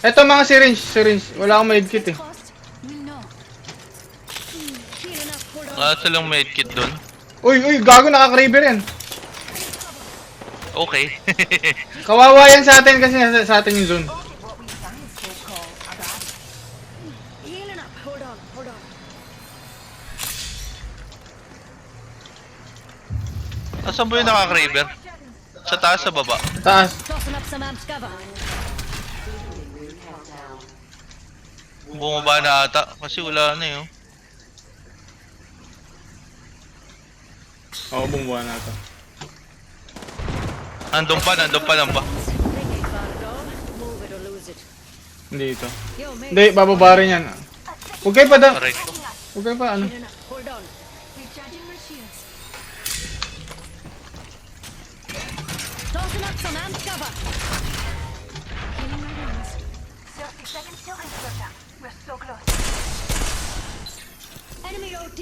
Eto mga syringe. Wala akong medkit eh. Wala silang medkit doon. Uy, gago, naka-craver yan. Okay. Kawawa yan sa atin kasi sa atin yung zone. Asan mo yung naka-craver? Sa taas, sa baba? Taas. Bumaba na ata. Kasi wala na yun. Oo, bumuha na ito. Nandun pa. Hindi ito. Hindi, bababa rin yan. Huwag kayo pa da. Correct. Huwag kayo pa ano. Enemy OT.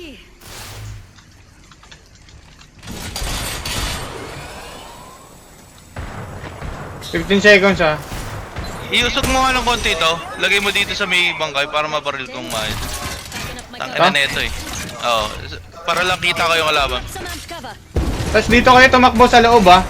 15 seconds ah. Iusog mo nga ng konti to. Lagay mo dito sa may bangkay para mabaril kong maayos. Tangina na ito eh. Oo. Para lang kita ko yung kalaban. Tapos dito kayo tumakbo sa loob ah.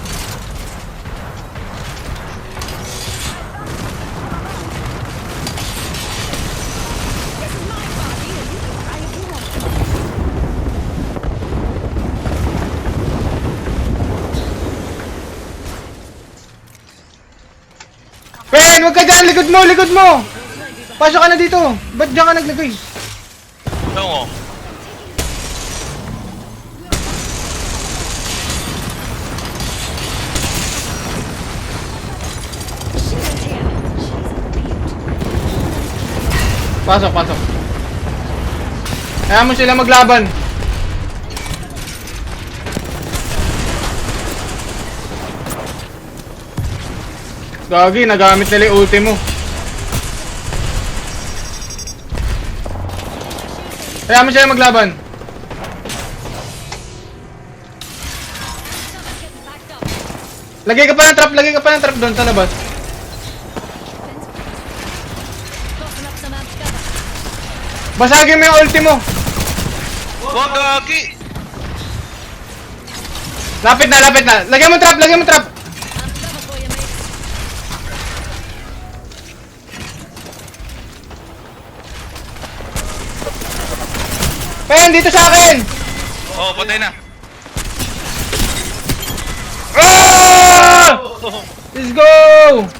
Ben, huwag ka dyan! Likod mo! Pasok ka na dito! Ba't dyan ka naglagay? Oo. Pasok. Kaya mo sila maglaban. Gagi, nagamit nila yung ulti mo. Kaya mo sila maglaban. Lagay ka pa ng trap doon sa labas. Basagin mo yung ulti mo. Wag gagi! Lapit na. Lagyan mo trap. Pen, dito sa akin! Oo, patay na. Ah! Let's go!